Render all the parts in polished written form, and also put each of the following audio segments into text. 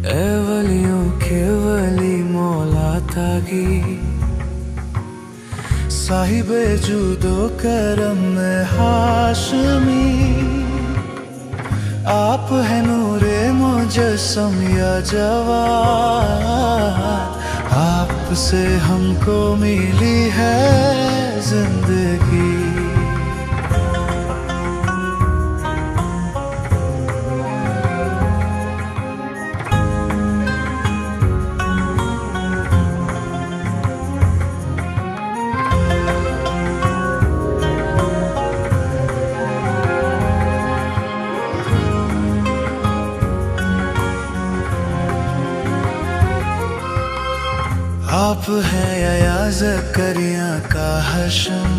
اے ولیوں کے ولی مولا تاغی، صاحب جود و کرم ہاشمی، آپ ہے نور مجسم یا جواد، آپ سے ہم کو ملی ہے زندگی۔ آپ ہے یا زکریا کا حشم،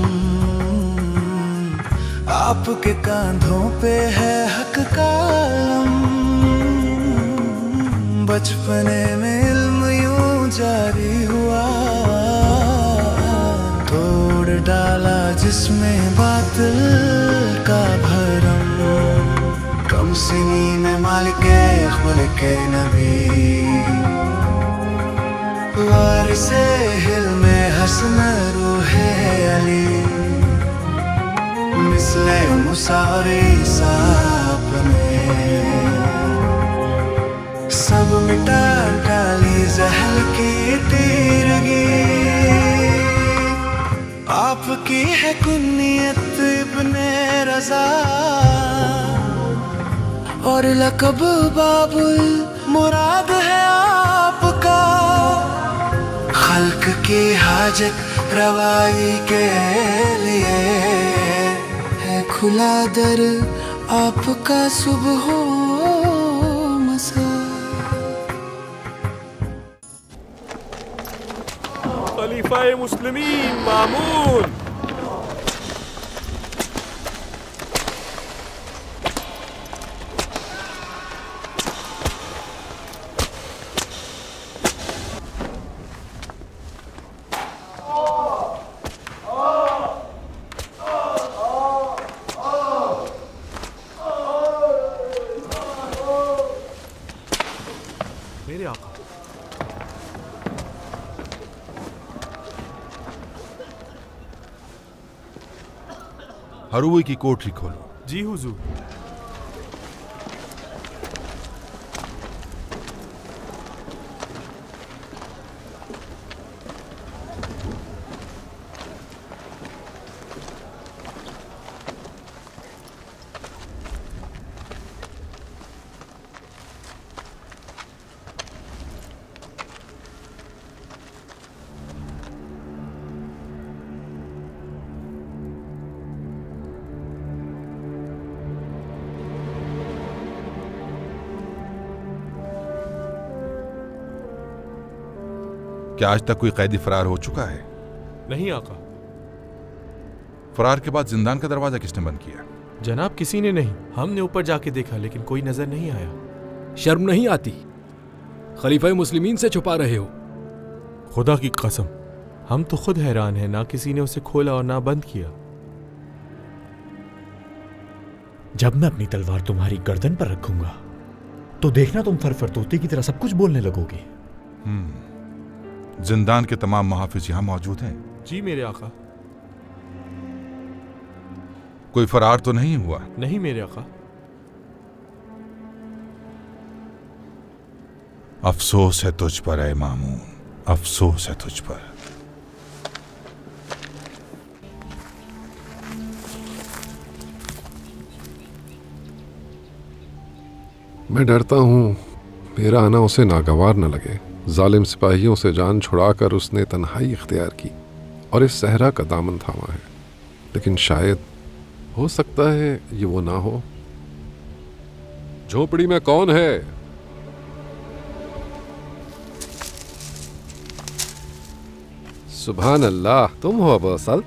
آپ کے کاندھوں پہ ہے حق کا علم، بچپنے میں علم یوں جاری ہوا، توڑ ڈالا جس میں باطل کا بھرم، کم سنین مالک خلق نبی، وارث حلم حسن روح علی، مثل مساوی صاحب نے سب مٹا ڈالی زحل کی تیرگی، آپ کی ہے کنیت ابن رضا، اور لقب باب المراد ہے آپ کا، خلق کی حاجت روائی کے لیے ہے کھلا در آپ کا صبح و مساء۔ خلیفہ مسلمین مامون، میرے آقا۔ ہروئی کی کوٹری کھولو۔ جی حضور۔ کیا آج تک کوئی قیدی فرار ہو چکا ہے؟ نہیں آقا۔ فرار کے بعد زندان کا دروازہ کس نے بند کیا؟ جناب کسی نے نہیں، ہم نے اوپر جا کے دیکھا لیکن کوئی نظر نہیں آیا۔ شرم نہیں آتی؟ خلیفہ مسلمین سے چھپا رہے ہو؟ خدا کی قسم ہم تو خود حیران ہیں، نہ کسی نے اسے کھولا اور نہ بند کیا۔ جب میں اپنی تلوار تمہاری گردن پر رکھوں گا تو دیکھنا تم فرفرتوتی کی طرح سب کچھ بولنے لگو گے۔ زندان کے تمام محافظ یہاں موجود ہیں؟ جی میرے آقا۔ کوئی فرار تو نہیں ہوا؟ نہیں میرے آقا۔ افسوس ہے تجھ پر اے مامون، افسوس ہے تجھ پر۔ میں ڈرتا ہوں میرا آنا اسے ناگوار نہ لگے۔ ظالم سپاہیوں سے جان چھڑا کر اس نے تنہائی اختیار کی اور اس صحرا کا دامن تھاما ہے، لیکن شاید ہو سکتا ہے یہ وہ نہ ہو۔ جھونپڑی میں کون ہے؟ سبحان اللہ، تم ہو ابو اسد؟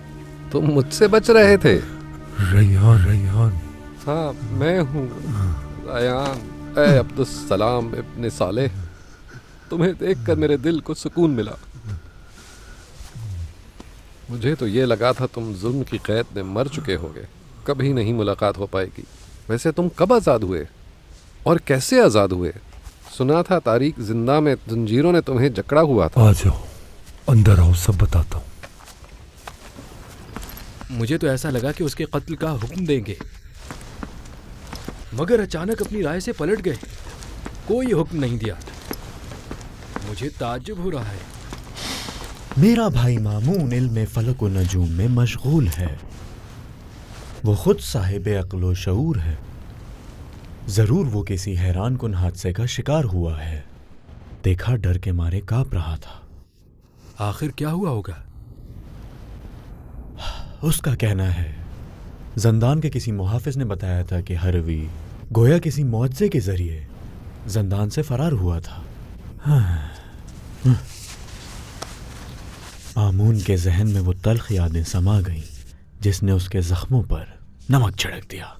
تم مجھ سے بچ رہے تھے؟ ریحان ہاں میں ہوں ریان۔ اے عبدالسلام ابن صالح، تمہیں دیکھ کر میرے دل کو سکون ملا۔ مجھے تو یہ لگا تھا تم ظلم کی قید میں مر چکے ہوگے، کبھی نہیں ملاقات ہو پائے گی۔ ویسے تم کب آزاد ہوئے اور کیسے آزاد ہوئے؟ सुना था तारीक जिंदा में जंजीरों ने तुम्हें जकड़ा हुआ था। आ जाओ, अंदर आओ, सब बताता हूँ। मुझे तो ऐसा लगा कि उसके कत्ल का हुक्म देंगे, मगर अचानक अपनी राय से पलट गए, कोई हुक्म नहीं दिया। मुझे ताज्जुब हो रहा है। मेरा भाई मामून इल्म फलक व नजूम में मशगूल है। वो खुद साहिब अक्ल व शऊर है। जरूर वो किसी हैरान कुन हादसे का शिकार हुआ है। देखा डर के मारे कांप रहा था। आखिर क्या हुआ होगा? उसका कहना है जंदान के किसी मुहाफिज ने बताया था कि हरवी गोया किसी मुअज्जे के जरिए जंदान से फरार हुआ था। मामून के जहन में वो तल्ख यादें समा गईं जिसने उसके जख्मों पर नमक छिड़क दिया।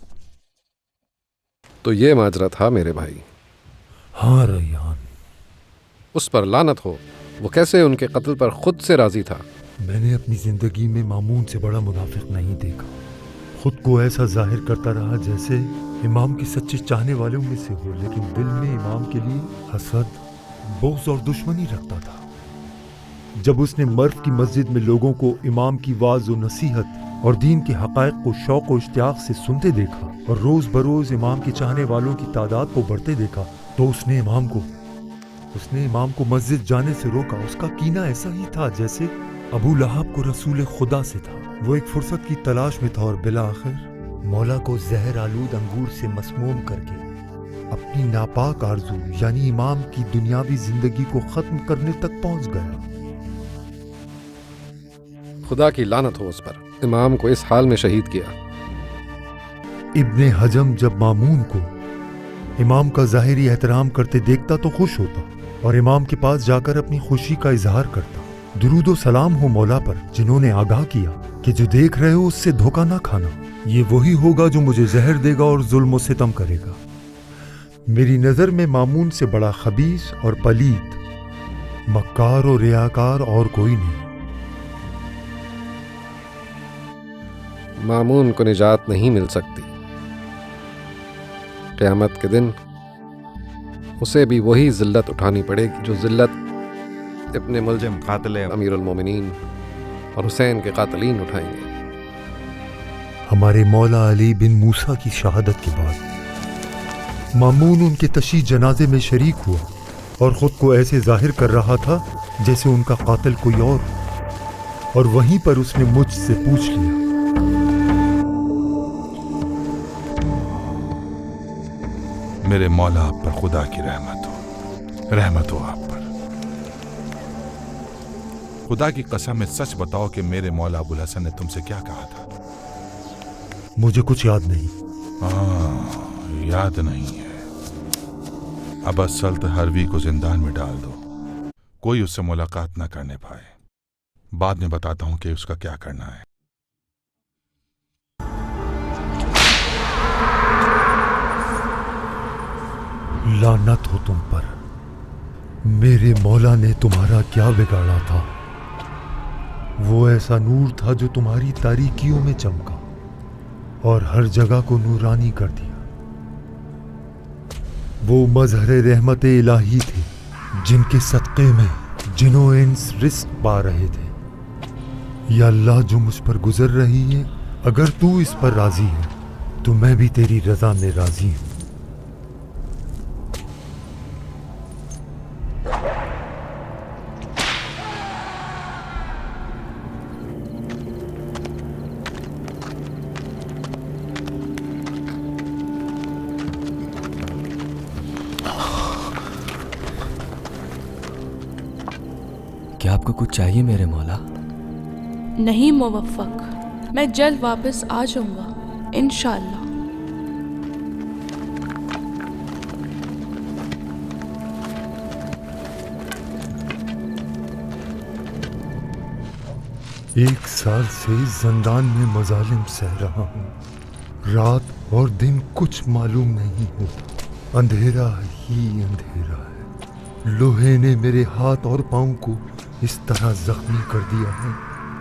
तो ये माजरा था मेरे भाई। हाँ रैयान, उस पर लानत हो, वो कैसे उनके कत्ल पर खुद से राजी था। मैंने अपनी जिंदगी में मामून से बड़ा मुनाफिक नहीं देखा। खुद को ऐसा जाहिर करता रहा जैसे इमाम के सच्चे चाहने वालों में से हो, लेकिन दिल में इमाम के लिए हसद, बुग़्ज़ और दुश्मनी रखता था। जब उसने मर्फ की मस्जिद में लोगों को इमाम की वाज व नसीहत और दीन के हक़ाइक़ को शौक़ व इश्तियाक़ से सुनते देखा और रोज़ बरोज़ इमाम के चाहने वालों की तादाद को बढ़ते देखा, तो उसने इमाम को मस्जिद जाने से रोका। उसका कीना ऐसा ही था जैसे अबू लहब को रसूल खुदा से था। वो एक फुर्सत की तलाश में था और बिला आखिर मौला को जहर आलूद अंगूर से मसमूम करके अपनी नापाक आरज़ू यानी इमाम की दुनियावी जिंदगी को ख़त्म करने तक पहुंच गया। खुदा की लानत हो उस पर, इमाम को इस हाल में शहीद किया। इब्ने हजम जब मामून को इमाम का ज़ाहिरी एहतराम करते देखता तो खुश होता और इमाम के पास जाकर अपनी खुशी का इजहार करता। दुरूदो सलाम हो मौला पर जिन्होंने आगाह किया कि जो देख रहे हो उससे धोखा ना खाना। ये वही होगा जो मुझे जहर देगा और जुल्म सितम करेगा। मेरी नज़र में मामून से बड़ा खबीस और पलीद, मक्कार और रियाकार और कोई नहीं। मामून को निजात नहीं मिल सकती। क़यामत के दिन उसे भी वही जिल्लत उठानी पड़ेगी जो जिल्लत इब्ने मुलजिम कातिल अमीरुल मोमिनीन और हुसैन के कातिलीन उठाएंगे। हमारे मौला अली बिन मूसा की शहादत के बाद मामून उनके तशी जनाजे में शरीक हुआ और ख़ुद को ऐसे जाहिर कर रहा था जैसे उनका कातिल कोई और वहीं पर उसने मुझसे पूछ लिया, मेरे मौला आप पर खुदा की रहमत हो आप पर। खुदा की कसम है, सच बताओ कि मेरे मौला अबुल हसन ने तुमसे क्या कहा था? मुझे कुछ याद नहीं। याद नहीं है। अब असल्त हरवी को जिंदान में डाल दो, कोई उससे मुलाकात न करने पाए। बाद में बताता हूं कि उसका क्या करना है। लानत हो तुम पर। मेरे मौला ने तुम्हारा क्या बिगाड़ा था? वो ऐसा नूर था जो तुम्हारी तारीकियों में चमका और हर जगह को नूरानी कर दिया। वो मजहर रहमत इलाही थे जिनके सदक़े में जिन्हों इंस रिस्क पा रहे थे। या अल्लाह, जो मुझ पर गुजर रही है, अगर तू इस पर राजी है तो मैं भी तेरी रजा में राजी हूं। क्या आपको कुछ चाहिए मेरे मौला? नहीं मुवफ़्फ़क़, मैं जल्द वापस आ जाऊंगा इंशाअल्लाह। एक साल से जिंदान में मजालिम सह रहा हूँ। रात और दिन कुछ मालूम नहीं होता। अंधेरा ही अंधेरा है। लोहे ने मेरे हाथ और पाँव को इस तरह जख्मी कर दिया है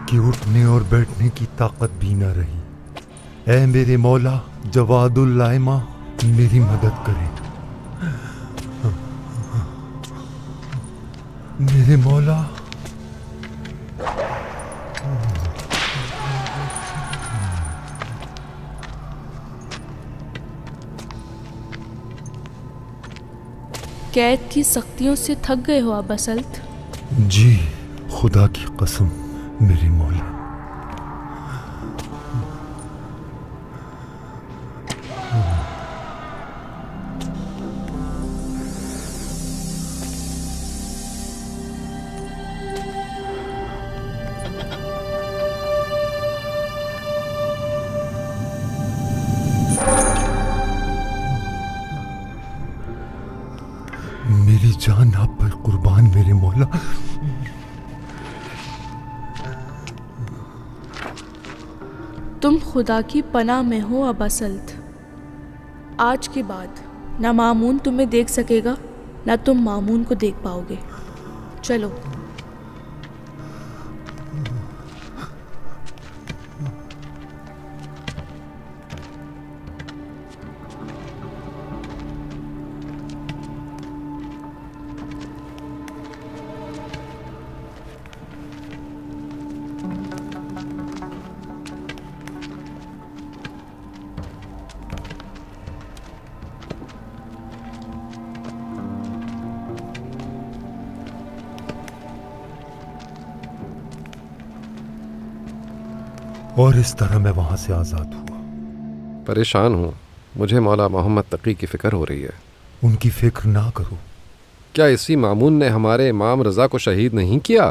कि उठने और बैठने की ताकत भी न रही। ऐ मेरे मौला जवादुल लाइमा, मेरी मदद करें। मेरे मौला, कैद की सख्तियों से थक गए हो अबा सल्त? जी खुदा की कसम मेरे मौला। मेरी जान आप पर कुर्बान मेरे मौला। तुम खुदा की पनाह में हो अबा सल्त। आज के बाद ना मामून तुम्हें देख सकेगा ना तुम मामून को देख पाओगे। चलो। और इस तरह मैं वहां से आजाद हुआ। परेशान हूँ, मुझे मौला मोहम्मद तकी की फ़िक्र हो रही है। उनकी फिक्र ना करो। क्या इसी मामून ने हमारे इमाम रज़ा को शहीद नहीं किया?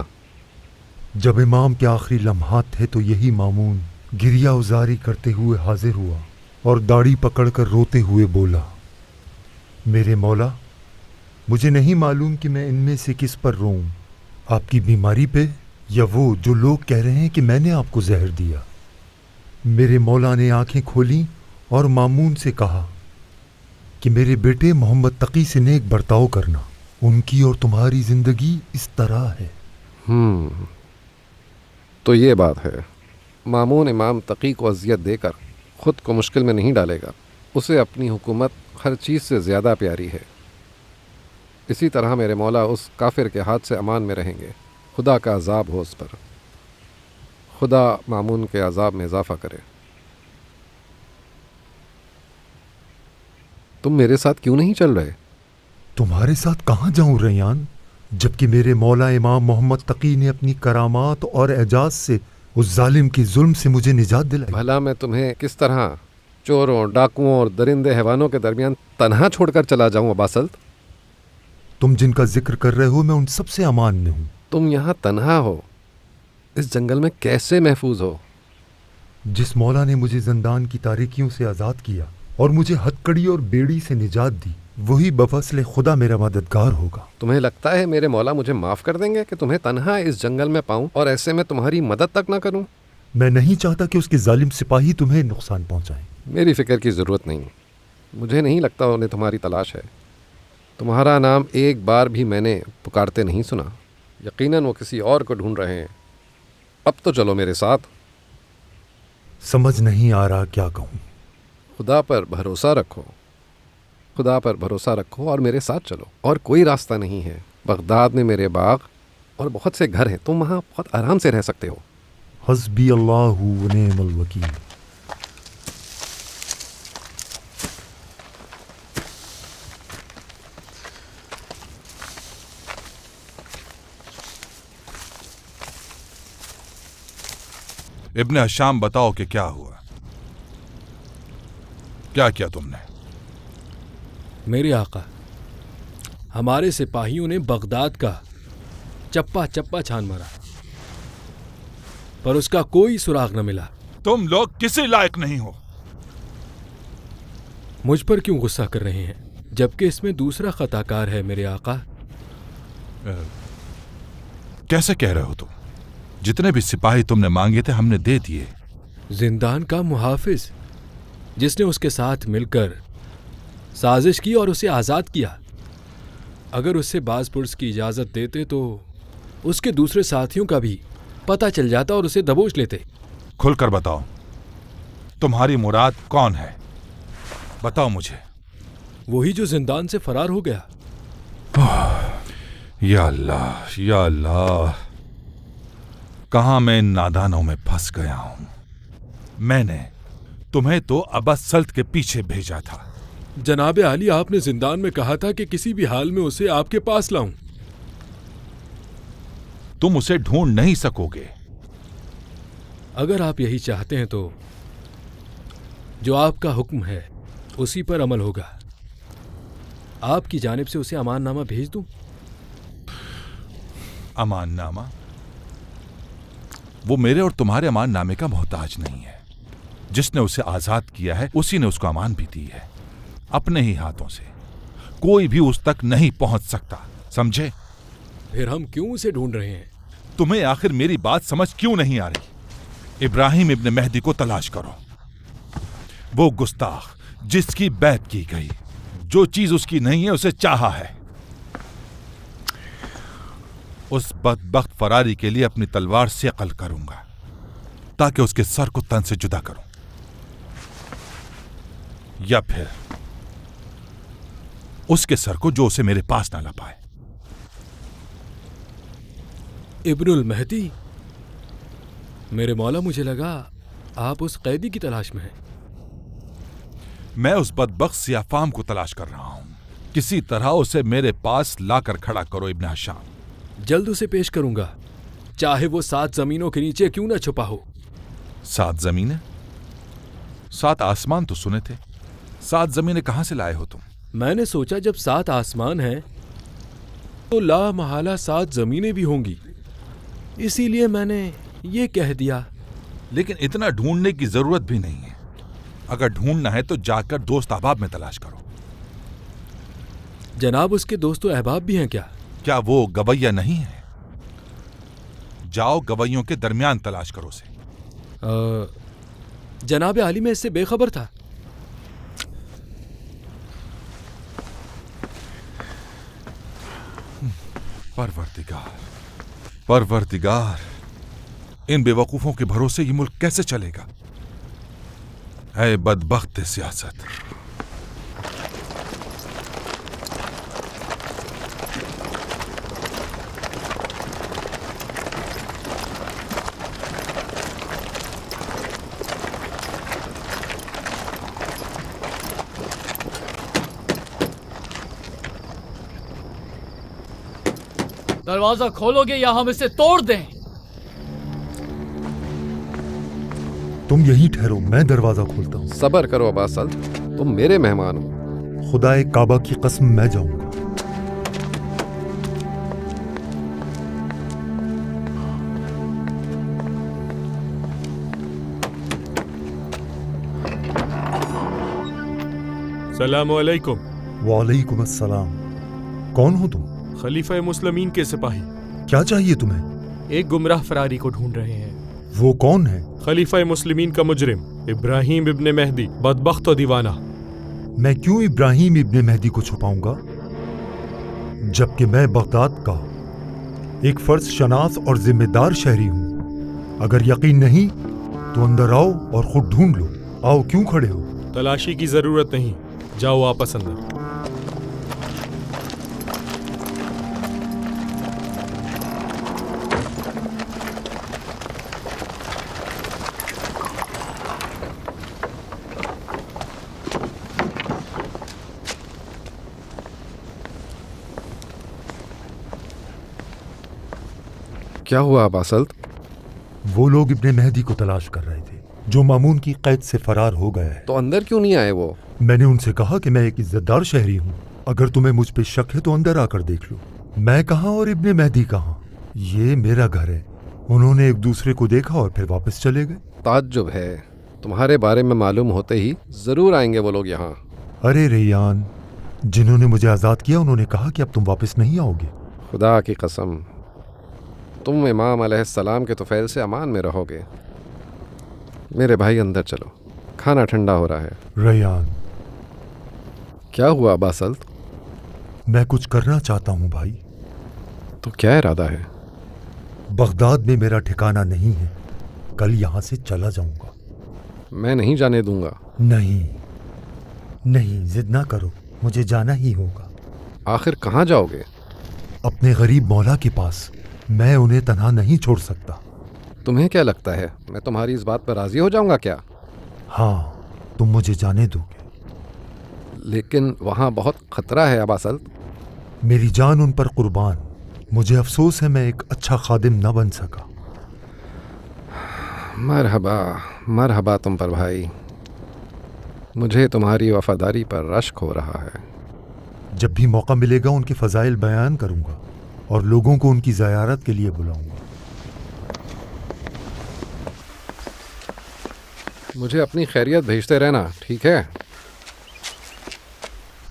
जब इमाम के आखिरी लम्हात थे तो यही मामून गिरिया उजारी करते हुए हाजिर हुआ और दाढ़ी पकड़कर रोते हुए बोला, मेरे मौला, मुझे नहीं मालूम कि मैं इनमें से किस पर रोऊं, आपकी बीमारी पे या वो जो लोग कह रहे हैं कि मैंने आपको जहर दिया। मेरे मौला ने आंखें खोली और मामून से कहा कि मेरे बेटे मोहम्मद तकी से नेक बर्ताव करना, उनकी और तुम्हारी जिंदगी इस तरह है। तो ये बात है, मामून इमाम तकी को अजियत देकर ख़ुद को मुश्किल में नहीं डालेगा। उसे अपनी हुकूमत हर चीज़ से ज़्यादा प्यारी है। इसी तरह मेरे मौला उस काफिर के हाथ से अमान में रहेंगे। खुदा का अजाब हो उस पर। खुदा मामून के अजाब में इजाफ़ा करे। तुम मेरे साथ क्यों नहीं चल रहे? तुम्हारे साथ कहाँ जाऊं रैयान, जबकि मेरे मौला इमाम मोहम्मद तकी ने अपनी करामात और एजाज से उस जालिम के जुल्म से मुझे निजात दिलाई। भला मैं तुम्हें किस तरह चोरों, डाकुओं और दरिंदे हैवानों के दरमियान तन्हा छोड़कर चला जाऊं अबा सल्त? तुम जिनका जिक्र कर रहे हो मैं उन सब से अमान में हूँ। तुम यहाँ तन्हा हो, इस जंगल में कैसे महफूज हो? जिस मौला ने मुझे जिंदान की तारीकियों से आज़ाद किया और मुझे हथकड़ी और बेड़ी से निजात दी, वही बफसल खुदा मेरा मददगार होगा। तुम्हें लगता है मेरे मौला मुझे माफ़ कर देंगे कि तुम्हें तन्हा इस जंगल में पाऊं और ऐसे में तुम्हारी मदद तक ना करूं? मैं नहीं चाहता कि उसके जालिम सिपाही तुम्हें नुकसान पहुंचाएं। मेरी फ़िक्र की ज़रूरत नहीं, मुझे नहीं लगता उन्हें तुम्हारी तलाश है। तुम्हारा नाम एक बार भी मैंने पुकारते नहीं सुना। यकीनन वो किसी और को ढूंढ रहे हैं। अब तो चलो मेरे साथ। समझ नहीं आ रहा क्या कहूँ। खुदा पर भरोसा रखो, खुदा पर भरोसा रखो और मेरे साथ चलो। और कोई रास्ता नहीं है। बगदाद में मेरे बाग और बहुत से घर हैं, तुम वहाँ बहुत आराम से रह सकते हो। हस्बी अल्लाहु व निअमल वकील। इब्ने हशाम, बताओ कि क्या हुआ, क्या किया तुमने? मेरे आका, हमारे सिपाहियों ने बगदाद का चप्पा चप्पा छान मारा, पर उसका कोई सुराग न मिला। तुम लोग किसी लायक नहीं हो। मुझ पर क्यों गुस्सा कर रहे हैं, जबकि इसमें दूसरा खताकार है मेरे आका? कैसे कह रहे हो तुम? जितने भी सिपाही तुमने मांगे थे हमने दे दिए। जिंदान का मुहाफिज जिसने उसके साथ मिलकर साजिश की और उसे आज़ाद किया, अगर उससे बाज पुर्स की इजाज़त देते तो उसके दूसरे साथियों का भी पता चल जाता और उसे दबोच लेते। खुलकर बताओ, तुम्हारी मुराद कौन है? बताओ मुझे। वही जो जिंदान से फरार हो गया। یا اللہ، کہاں میں ان نادانوں میں پھنس گیا ہوں۔ میں نے تمہیں تو ابسلط کے پیچھے بھیجا تھا۔ جناب عالی، آپ نے زندان میں کہا تھا کہ کسی بھی حال میں اسے آپ کے پاس لاؤں۔ تم اسے ڈھونڈ نہیں سکو گے۔ اگر آپ یہی چاہتے ہیں تو جو آپ کا حکم ہے اسی پر عمل ہوگا۔ آپ کی جانب سے اسے امان نامہ بھیج دوں؟ امان نامہ؟ وہ میرے اور تمہارے امان نامے کا محتاج نہیں ہے۔ جس نے اسے آزاد کیا ہے اسی نے اس کو امان بھی دی ہے، اپنے ہی ہاتھوں سے۔ کوئی بھی اس تک نہیں پہنچ سکتا، سمجھے؟ پھر ہم کیوں اسے ڈھونڈ رہے ہیں؟ تمہیں آخر میری بات سمجھ کیوں نہیں آ رہی؟ ابراہیم ابن مہدی کو تلاش کرو، وہ گستاخ جس کی بیعت کی گئی، جو چیز اس کی نہیں ہے اسے چاہا ہے۔ اس بدبخت فراری کے لیے اپنی تلوار سے قتل کروں گا تاکہ اس کے سر کو تن سے جدا کروں، یا پھر اس کے سر کو جو اسے میرے پاس نہ لا پائے۔ ابن المہدی؟ میرے مولا، مجھے لگا آپ اس قیدی کی تلاش میں ہیں۔ میں اس بدبخت سیاہ فام کو تلاش کر رہا ہوں۔ کسی طرح اسے میرے پاس لا کر کھڑا کرو ابن ہشام۔ جلد اسے پیش کروں گا، چاہے وہ 7 زمینوں کے نیچے کیوں نہ چھپا ہو۔ 7 زمینیں؟ 7 آسمان تو سنے تھے، 7 زمینیں کہاں سے لائے ہو تم؟ میں نے سوچا جب 7 آسمان ہیں تو لا محالہ 7 زمینیں بھی ہوں گی، اسی لیے میں نے یہ کہہ دیا۔ لیکن اتنا ڈھونڈنے کی ضرورت بھی نہیں ہے۔ اگر ڈھونڈنا ہے تو جا کر دوست احباب میں تلاش کرو۔ جناب، اس کے دوست و احباب بھی ہیں کیا؟ کیا وہ گویہ نہیں ہے؟ جاؤ گویوں کے درمیان تلاش کرو اسے۔ جناب عالی، میں اس سے بے خبر تھا۔ پروردگار، ان بے وقوفوں کے بھروسے یہ ملک کیسے چلے گا؟ اے بدبخت سیاست! دروازہ کھولو گے یا ہم اسے توڑ دیں؟ تم یہیں ٹھہرو، میں دروازہ کھولتا ہوں۔ صبر کرو ابا سلط، تم میرے مہمان ہو۔ خدا کعبہ کی قسم میں جاؤں گا۔ السلام علیکم۔ وعلیکم السلام۔ کون ہو تم؟ خلیفہ مسلمین کے سپاہی۔ کیا چاہیے تمہیں؟ ایک گمراہ فراری کو ڈھونڈ رہے ہیں۔ وہ کون ہے؟ خلیفہ مسلمین کا مجرم ابراہیم ابن مہدی، بدبخت و دیوانہ۔ میں کیوں ابراہیم ابن مہدی کو چھپاؤں گا جبکہ میں بغداد کا ایک فرض شناس اور ذمہ دار شہری ہوں؟ اگر یقین نہیں تو اندر آؤ اور خود ڈھونڈ لو۔ آؤ، کیوں کھڑے ہو؟ تلاشی کی ضرورت نہیں، جاؤ واپس اندر۔ کیا ہوا ابا سلط؟ وہ لوگ ابن مہدی کو تلاش کر رہے تھے جو مامون کی قید سے فرار ہو گیا ہے۔ تو اندر کیوں نہیں آئے وہ؟ میں نے ان سے کہا کہ میں ایک عزت دار شہری ہوں، اگر تمہیں مجھ پہ شک ہے تو اندر آ کر دیکھ لو۔ میں کہاں اور ابن مہدی کہاں؟ یہ میرا گھر ہے۔ انہوں نے ایک دوسرے کو دیکھا اور پھر واپس چلے گئے۔ تعجب ہے، تمہارے بارے میں معلوم ہوتے ہی ضرور آئیں گے وہ لوگ یہاں۔ ارے ریان، جنہوں نے مجھے آزاد کیا انہوں نے کہا کہ اب تم واپس نہیں آؤ گے۔ خدا کی قسم، تم امام علیہ السلام کے طفیل سے امان میں رہو گے۔ میرے بھائی اندر چلو، کھانا ٹھنڈا ہو رہا ہے۔ ریان، کیا ہوا ابا سلط؟ میں کچھ کرنا چاہتا ہوں بھائی۔ تو کیا ارادہ ہے؟ بغداد میں میرا ٹھکانہ نہیں ہے، کل یہاں سے چلا جاؤں گا۔ میں نہیں جانے دوں گا۔ نہیں، ضد نہ کرو، مجھے جانا ہی ہوگا۔ آخر کہاں جاؤ گے؟ अपने गरीब मौला के पास। मैं उन्हें तन्हा नहीं छोड़ सकता। तुम्हें क्या लगता है मैं तुम्हारी इस बात पर राजी हो जाऊंगा क्या? हाँ, तुम मुझे जाने दोगे। लेकिन वहाँ बहुत खतरा है अबा सल्त। मेरी जान उन पर कुर्बान। मुझे अफसोस है मैं एक अच्छा खादिम न बन सका। मरहबा मरहबा तुम पर भाई। मुझे तुम्हारी वफादारी पर रश्क हो रहा है। जब भी मौका मिलेगा उनके फ़ज़ाइल बयान करूंगा और लोगों को उनकी ज़ियारत के लिए बुलाऊंगा। मुझे अपनी खैरियत भेजते रहना, ठीक है?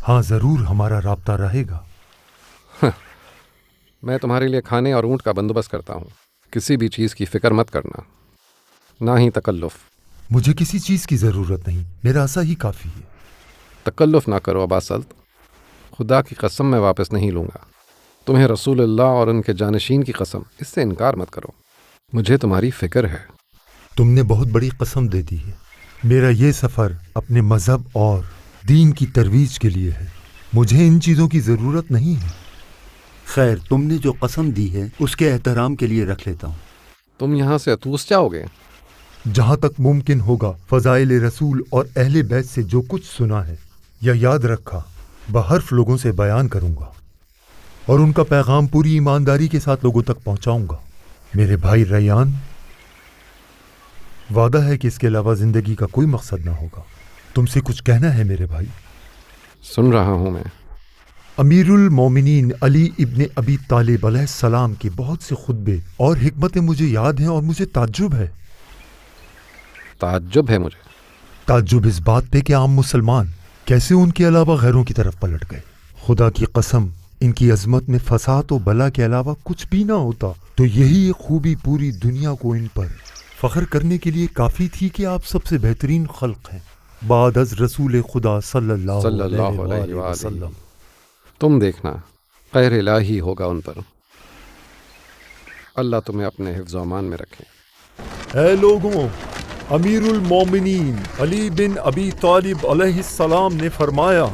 हाँ, ज़रूर, हमारा राब्ता रहेगा। मैं तुम्हारे लिए खाने और ऊँट का बंदोबस्त करता हूँ। किसी भी चीज़ की फ़िक्र मत करना, ना ही तकल्लुफ़। मुझे किसी चीज़ की ज़रूरत नहीं, मेरा ऐसा ही काफ़ी है। तकल्लुफ़ ना करो अबा सल्त। खुदा की कसम मैं वापस नहीं लूँगा। तुम्हें रसूलुल्लाह और उनके जानशीन की कसम, इससे इनकार मत करो। मुझे तुम्हारी फ़िक्र है। तुमने बहुत बड़ी कसम दे दी है। मेरा ये सफ़र अपने मज़हब और दीन की तरवीज के लिए है। मुझे इन चीज़ों की ज़रूरत नहीं है। खैर, तुमने जो कसम दी है उसके एहतराम के लिए रख लेता हूँ। तुम यहाँ से अतूस जाओगे? जहाँ तक मुमकिन होगा फ़ज़ाइल रसूल और अहले बैत से जो कुछ सुना है या याद रखा बहर्फ लोगों से बयान करूँगा और उनका पैगाम पूरी ईमानदारी के साथ लोगों तक पहुँचाऊँगा। मेरे भाई रैयान, वादा है कि इसके अलावा ज़िंदगी का कोई मकसद ना होगा। तुमसे कुछ कहना है मेरे भाई। सुन रहा हूँ मैं। अमीरुल मोमिनीन अली इब्ने अबी तालिब अलैहिस्सलाम के बहुत से खुतबे और हिकमतें मुझे याद हैं और मुझे ताज्जुब है। ताज्जुब है मुझे। ताज्जुब इस बात पे कि आम मुसलमान कैसे उनके अलावा गैरों की तरफ पलट गए। खुदा की कसम, इनकी अजमत में फसाद और बला के अलावा कुछ भी ना होता तो यही एक खूबी पूरी दुनिया को इन पर फख्र करने के लिए काफ़ी थी कि आप सबसे बेहतरीन खल्क हैं बाद अज रसूल खुदा सल्लल्लाहु अलैहि वसल्लम। तुम देखना, खैर इलाही होगा उन पर। अल्लाह तुम्हें अपने हिफ्ज़-ओ-अमान में रखे। ऐ लोगों, अमीरुल मोमिनीन अली बिन अबी तालिब अलैहिस्सलाम ने फरमाया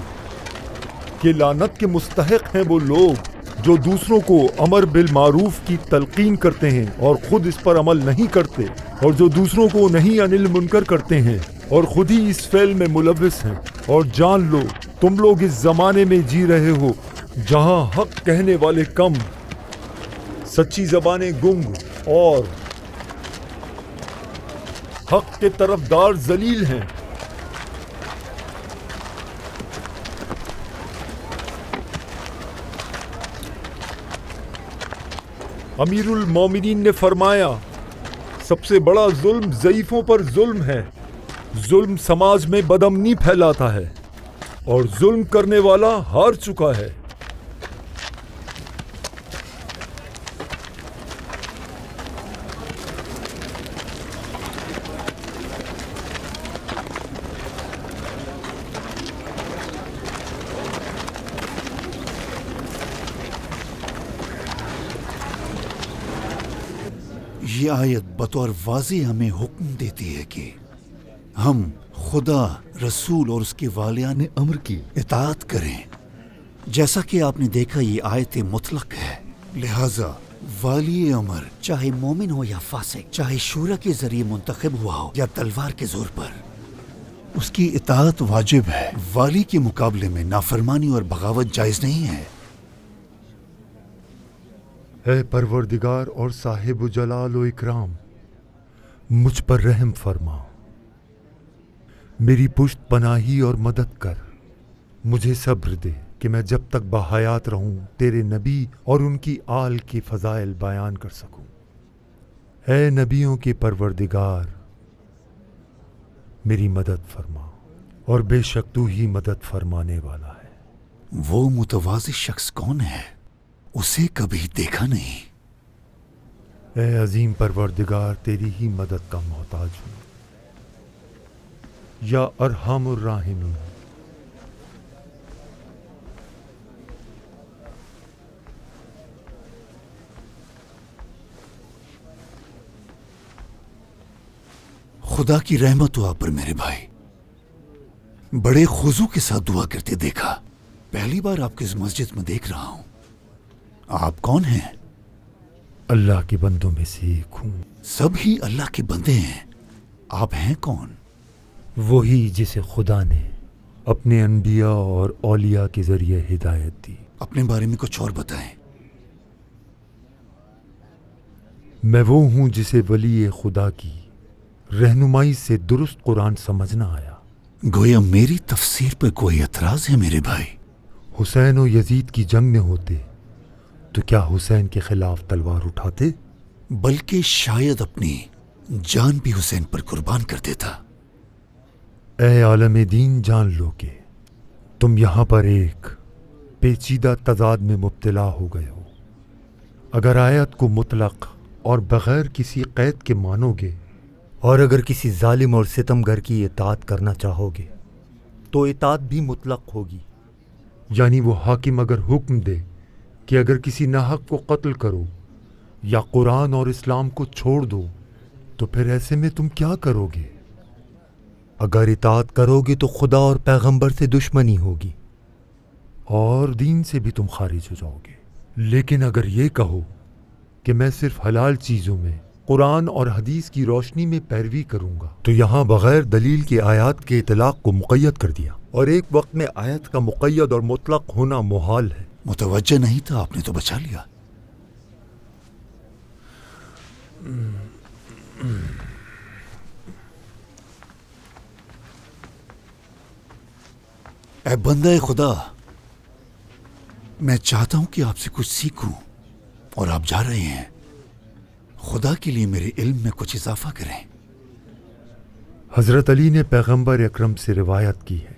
कि लानत के मुस्तहिक हैं वो लोग जो दूसरों को अमर बिल मारूफ की तलकीन करते हैं और खुद इस पर अमल नहीं करते, और जो दूसरों को नहीं अनिल मुनकर करते हैं और खुद ही इस फेल में मुलव्विस हैं। और जान लो, तुम लोग इस जमाने में जी रहे हो जहां हक कहने वाले कम, सच्ची जबानें गुंग और हक के तरफदार जलील हैं। अमीरुल मोमिनीन ने फरमाया, सबसे बड़ा जुल्म ज़ईफ़ों पर जुल्म है। जुल्म समाज में बदअमनी फैलाता है और जुल्म करने वाला हार चुका है। ये आयत बतौर वाज़े हमें हुक्म देती है कि हम खुदा, रसूल और उसके वालियान अमर की इताअत करें। जैसा कि आपने देखा, ये आयत मुतलक है, लिहाजा वाली अमर चाहे मोमिन हो या फासिक, चाहे शूरा के जरिए मुंतखब हुआ हो या तलवार के जोर पर, उसकी इताअत वाजिब है। वाली के मुकाबले में नाफरमानी और बगावत जायज़ नहीं है। है परवरदिगार और साहिब जलाल व इकराम, मुझ पर रहम फरमा, मेरी पुश्त पनाही और मदद कर। मुझे सब्र दे कि मैं जब तक बाहयात रहूं तेरे नबी और उनकी आल के फ़ज़ाइल बयान कर सकूं। ऐ नबियों के परवरदिगार, मेरी मदद फरमा, और बेशक तू ही मदद फरमाने वाला है। वो मुतवाज़ी शख्स कौन है? उसे कभी देखा नहीं। ऐ अजीम परवरदिगार, तेरी ही मदद का मोहताज हूँ। या अरहमुर राहिमीन, खुदा की रहमत हो आप पर मेरे भाई। बड़े खुजू के साथ दुआ करते देखा। पहली बार आपको इस मस्जिद में देख रहा हूं। आप कौन हैं? अल्लाह के बंदों में से एक हूँ। सब ही अल्लाह के बंदे हैं। आप हैं कौन? वही जिसे खुदा ने अपने अनबिया और औलिया के जरिए हिदायत दी। अपने बारे में कुछ और बताएं। मैं वो हूँ जिसे वली खुदा की रहनुमाई से दुरुस्त कुरान समझ न आया। गोया मेरी तफसीर पर कोई एतराज है मेरे भाई? हुसैन और यजीद की जंग में होते तो क्या हुसैन के खिलाफ तलवार उठाते? बल्कि शायद अपनी जान भी हुसैन पर कुर्बान कर देता। ए आलम दीन, जान लो कि तुम यहाँ पर एक पेचीदा तजाद में मुब्तला हो गए हो। अगर आयत को मुतलक और बग़ैर किसी क़ैद के मानोगे और अगर किसी जालिम और सितमगर की इताअत करना चाहोगे तो इताअत भी मुतलक होगी। यानी वो हाकिम अगर हुक्म दे कि अगर किसी नाहक को कत्ल करो या कुरान और इस्लाम को छोड़ दो तो फिर ऐसे में तुम क्या करोगे? अगर इताअत करोगे तो खुदा और पैगंबर से दुश्मनी होगी और दीन से भी तुम खारिज हो जाओगे। लेकिन अगर ये कहो कि मैं सिर्फ हलाल चीज़ों में कुरान और हदीस की रोशनी में पैरवी करूंगा, तो यहाँ बग़ैर दलील के आयत के इतलाक़ को मुक़य्यद कर दिया और एक वक्त में आयत का मुक़य्यद और मुतलक होना मुहाल है। मुतवज्जह नहीं था, आपने तो बचा लिया। ऐ बंदा खुदा, मैं चाहता हूं कि आपसे कुछ सीखूं और आप जा रहे हैं। खुदा के लिए मेरे इल्म में कुछ इजाफा करें। हज़रत अली ने पैगंबर अकरम से रिवायत की है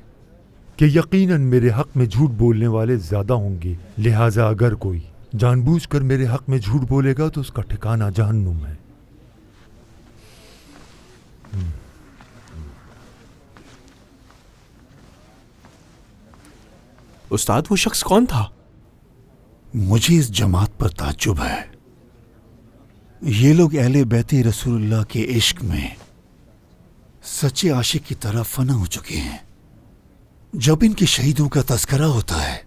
कि यकीनन मेरे हक़ में झूठ बोलने वाले ज़्यादा होंगे, लिहाजा अगर कोई जानबूझकर मेरे हक़ में झूठ बोलेगा तो उसका ठिकाना जहन्नुम है। उस्ताद, वो शख्स कौन था? मुझे इस जमात पर ताज्जुब है। ये लोग अहले बैते रसूलुल्लाह के इश्क में सच्चे आशिक की तरह फना हो चुके हैं। जब इनके शहीदों का तज़किरा होता है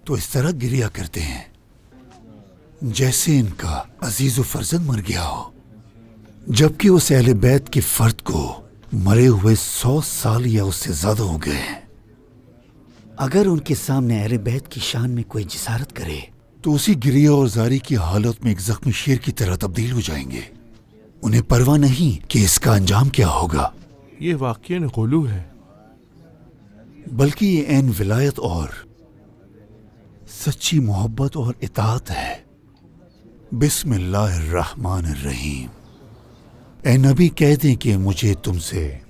तो इस तरह गिरिया करते हैं जैसे इनका अजीज व फर्जंद मर गया हो, जबकि उस अहले बैत के फर्द को मरे हुए 100 साल या उससे ज्यादा हो गए हैं। अगर उनके सामने अहले बैत की शान में कोई जिसारत करे तो उसी गिरिया और जारी की हालत में एक जख्मी शेर की तरह तब्दील हो जाएंगे। उन्हें परवाह नहीं कि इसका अंजाम क्या होगा। ये वाक़ईन गुलू है, बल्कि ये ऐन विलायत और सच्ची मोहब्बत और इताअत है। बिस्मिल्लाहिर्रहमानिर्रहीम। ए नबी, कह दें कि मुझे तुमसे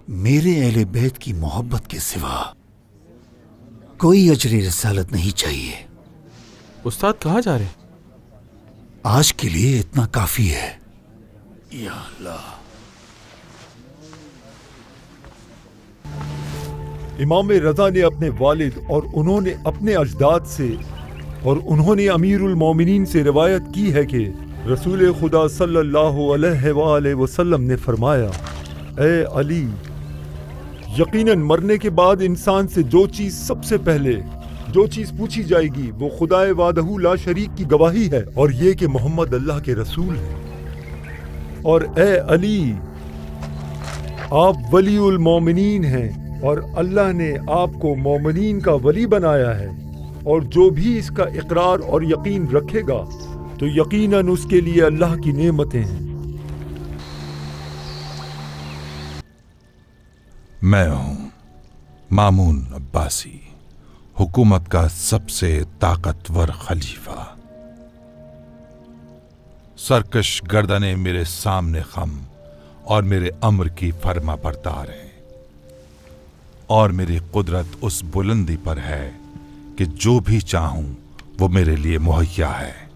मेरे अहले बैत की मोहब्बत के सिवा कोई अजर रिसालत नहीं चाहिए। उस्ताद कहाँ जा रहे? आज के लिए इतना काफी है। या अल्लाह। इमाम रज़ा ने अपने वालिद और उन्होंने अपने अजदाद से और उन्होंने अमीरुल मोमिनीन से रिवायत की है कि रसूल खुदा सल्लल्लाहु अलैहि वसल्लम ने फरमाया, ए अली, यकीनन मरने के बाद इंसान से जो चीज़ सबसे पहले जो चीज़ पूछी जाएगी वो खुदाए वादहू ला शरीक की गवाही है और ये कि मोहम्मद अल्लाह के रसूल हैं। और ए अली, आप वलीउल मोमिनीन हैं और अल्लाह ने आपको मोमिनीन का वली बनाया है, और जो भी इसका इकरार और यकीन रखेगा तो यकीनन उसके लिए अल्लाह की नेमतें हैं। मैं हूं मामून अब्बासी, हुकूमत का सबसे ताकतवर खलीफा। सरकश गर्दनें मेरे सामने खम और मेरे अम्र की फर्मा बरदार हैं, और मेरी कुदरत उस बुलंदी पर है कि जो भी चाहूं वो मेरे लिए मुहैया है।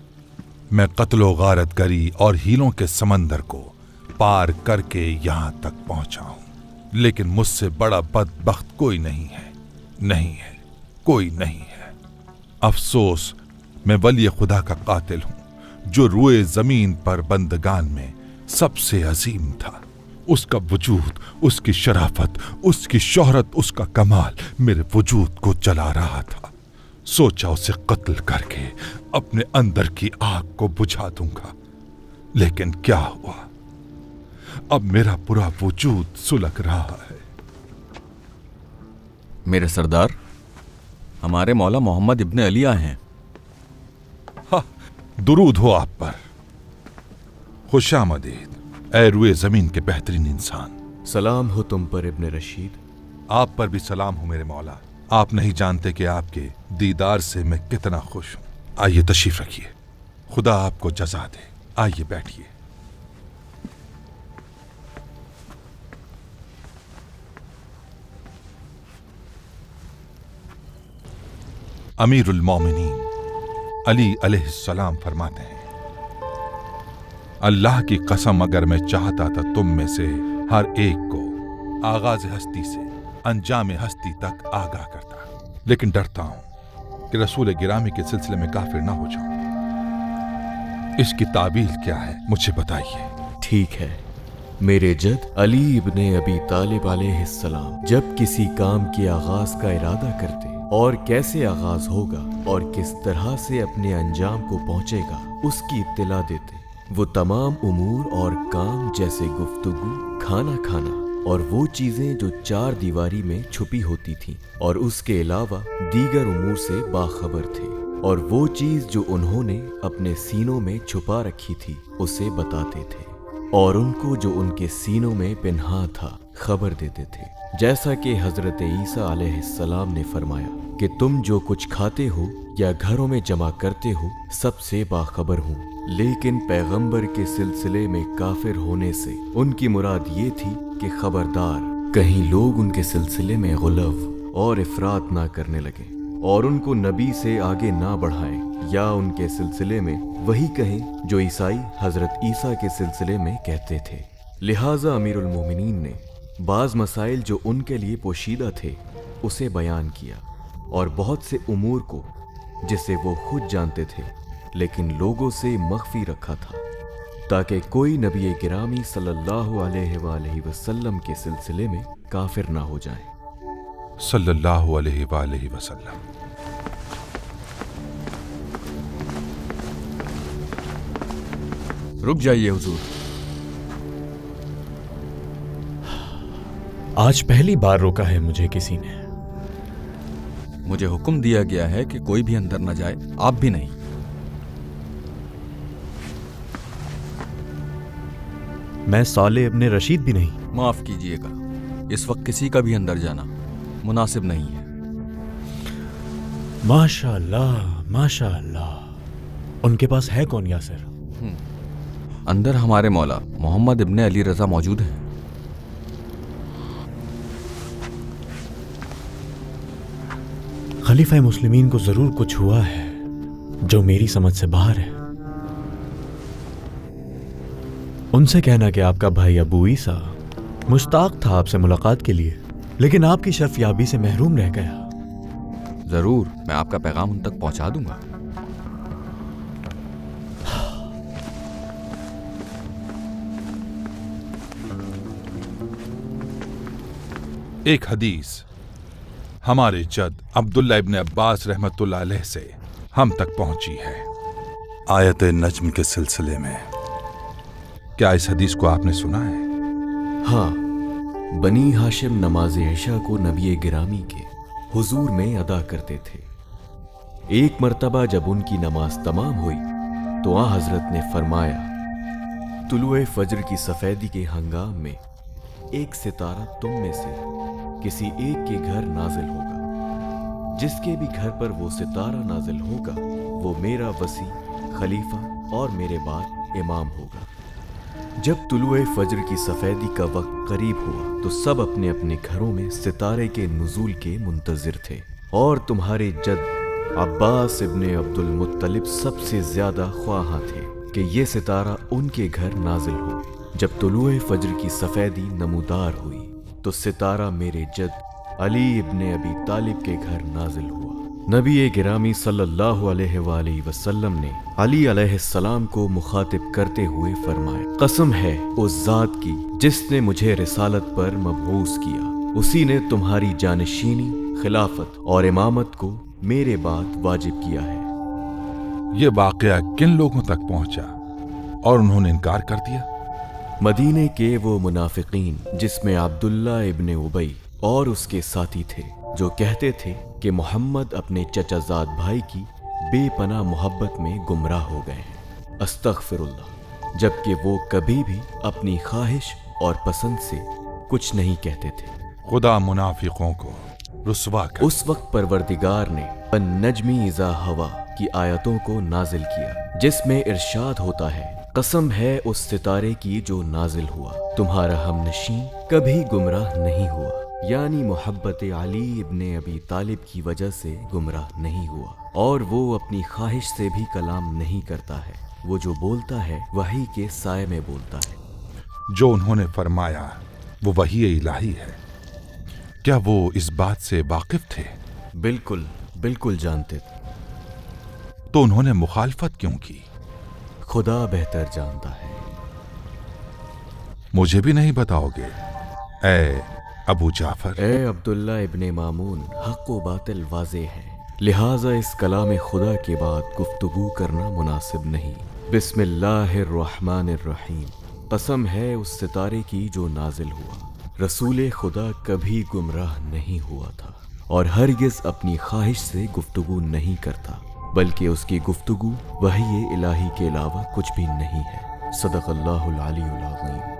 मैं कत्लो गारत गरी और हीलों के समंदर को पार करके यहां तक पहुंचा हूं, लेकिन मुझसे बड़ा बदबख्त कोई नहीं है, नहीं है, कोई नहीं है। अफसोस, मैं वली खुदा का कातिल हूं जो रुए जमीन पर बंदगान में सबसे अजीम था। उसका वजूद, उसकी शराफत, उसकी शोहरत, उसका कमाल मेरे वजूद को जला रहा था। सोचा उसे कत्ल करके अपने अंदर की आग को बुझा दूंगा, लेकिन क्या हुआ, अब मेरा पूरा वजूद सुलग रहा है। मेरे सरदार, हमारे मौला मोहम्मद इब्न अली आए हैं। हाँ, दुरूद हो आप पर। खुशामदीद ऐ रुए जमीन के बेहतरीन इंसान। सलाम हो तुम पर इब्न रशीद। आप पर भी सलाम हो मेरे मौला। आप नहीं जानते कि आपके दीदार से मैं कितना खुश हूं। आइए तशरीफ रखिए, खुदा आपको जज़ा दे। आइए बैठिए। अमीरुल मोमिनीन अली अलैहिस्सलाम फरमाते हैं, अल्लाह की कसम अगर मैं चाहता था तुम में से हर एक को आगाज हस्ती से अंजाम हस्ती तक आगाह करता, लेकिन डरता हूं कि रसूल गिरामी के सिलसिले में काफिर ना हो जाऊं। इसकी ताबील क्या है, मुझे बताइए। ठीक है, मेरे जद अली इब्ने अबी तालिब अलैहिस्सलाम जब किसी काम के आगाज का इरादा करते और कैसे आगाज होगा और किस तरह से अपने अंजाम को पहुंचेगा उसकी इत्तला देते। वो तमाम उमूर और काम जैसे गुफ्तगू, खाना खाना और वो चीजें जो चार दीवारी में छुपी होती थीं और उसके अलावा दीगर उमूर से बाखबर थे, और वो चीज जो उन्होंने अपने सीनों में छुपा रखी थी उसे बताते थे, और उनको जो उनके सीनों में पिन्हा था खबर देते थे। जैसा कि हजरत ईसा अलैहिस्सलाम ने फरमाया कि तुम जो कुछ खाते हो या घरों में जमा करते हो सबसे बाखबर हूँ, लेकिन पैगंबर के सिलसिले में काफिर होने से उनकी मुराद ये थी कि खबरदार कहीं लोग उनके सिलसिले में गुलव और इफरात ना करने लगे और उनको नबी से आगे ना बढ़ाएं या उनके सिलसिले में वही कहें जो ईसाई हजरत ईसा के सिलसिले में कहते थे। लिहाजा अमीरुल मोमिनीन ने बाज मसाइल जो उनके लिए पोशीदा थे उसे बयान किया और बहुत से उमूर को जिसे वो खुद जानते थे लेकिन लोगों से मख्फी रखा था, ताकि कोई नबी गिरामी सल्लल्लाहु अलैहि वसल्लम के सिलसिले में काफिर ना हो जाए। सल्लल्लाहु अलैहि वसल्लम। रुक जाइए हुजूर। आज पहली बार रोका है मुझे किसी ने। मुझे हुक्म दिया गया है कि कोई भी अंदर न जाए, आप भी नहीं। मैं साले इब्ने रशीद भी नहीं। माफ कीजिएगा, इस वक्त किसी का भी अंदर जाना मुनासिब नहीं है। माशाअल्लाह माशाअल्लाह। उनके पास है कौन यासिर? अंदर हमारे मौला मोहम्मद इब्ने अली रजा मौजूद हैं। खलीफा मुस्लिमीन को जरूर कुछ हुआ है जो मेरी समझ से बाहर है। उनसे कहना कि आपका भाई अबू ईसा मुश्ताक था आपसे मुलाकात के लिए, लेकिन आपकी शर्फयाबी से महरूम रह गया। जरूर, मैं आपका पैगाम उन तक पहुंचा दूंगा। एक हदीस हमारे जद अब्दुल्ला इब्न अब्बास रहमतुल्लाह अलैह से हम तक पहुंची है आयत नज्म के सिलसिले में। क्या इस हदीस को आपने सुना है? हाँ, बनी हाशिम नमाज इशा को नबी गिरामी के हुजूर में अदा करते थे। एक मर्तबा जब उनकी नमाज तमाम हुई तो आ हजरत ने फरमाया, तुलुए फज्र की सफेदी के हंगाम में एक सितारा तुम में से किसी एक के घर नाजिल होगा। जिसके भी घर पर वो सितारा नाजिल होगा वो मेरा वसी, खलीफा और मेरे बाद इमाम होगा। जब तुलुए फज्र की सफेदी का वक्त करीब हुआ तो सब अपने अपने घरों में सितारे के नुज़ूल के मुंतजिर थे, और तुम्हारे जद अब्बास इब्ने अब्दुल मुत्तलिब सबसे ज्यादा ख्वाहां थे कि ये सितारा उनके घर नाजिल हो। जब तुलुए फज्र की सफेदी नमूदार हुई तो सितारा मेरे जद अली इब्ने अबी तालिब के घर नाजिल हुआ। नबी गिरामी सल्लल्लाहु अलैहि वसल्लम ने अली अलैहिस्सलाम को मुखातिब करते हुए फरमाया, कसम है उस जात की जिसने मुझे रिसालत पर मबऊस किया, उसी ने तुम्हारी जानशीनी, खिलाफत और इमामत को मेरे बाद वाजिब किया है। ये वाकया किन लोगों तक पहुंचा और उन्होंने इनकार कर दिया? मदीने के वो मुनाफिकीन जिसमें अब्दुल्ला इब्ने उबई और उसके साथी थे, जो कहते थे कि मोहम्मद अपने चचाजाद भाई की बेपनाह मोहब्बत में गुमराह हो गए हैं, अस्तगफिरुल्लाह, जबकि वो कभी भी अपनी ख्वाहिश और पसंद से कुछ नहीं कहते थे। खुदा मुनाफिकों को रुस्वा कर। उस वक्त परवरदिगार ने नजमी इज़ा हवा की आयतों को नाजिल किया, जिसमें इरशाद होता है, कसम है उस सितारे की जो नाजिल हुआ, तुम्हारा हमनशीं कभी गुमराह नहीं हुआ, यानी मोहब्बत अली इब्ने अबी तालिब की वजह से गुमराह नहीं हुआ, और वो अपनी ख्वाहिश से भी कलाम नहीं करता है, वो जो बोलता है वही के साए में बोलता है। जो उन्होंने फरमाया वो वही इलाही है। क्या वो इस बात से वाकिफ थे? बिल्कुल बिल्कुल जानते थे। तो उन्होंने मुखालफत क्यों की? खुदा बेहतर जानता है। मुझे भी नहीं बताओगे ए अबू जाफर? ए अब्दुल्ला इब्ने मामून, हक व बातिल वाज़े है, लिहाजा इस कलाम खुदा के बाद गुफ्तगू करना मुनासिब नहीं। बिस्मिल्लाहिर्रहमानिर्रहीम, कसम है उस सितारे की जो नाजिल हुआ, रसूल खुदा कभी गुमराह नहीं हुआ था और हरगिज़ अपनी ख्वाहिश से गुफ्तगू नहीं करता, बल्कि उसकी गुफ्तगू वही इलाही के अलावा कुछ भी नहीं है। सदक़ल्लाहुल अलीयुल अज़ीम।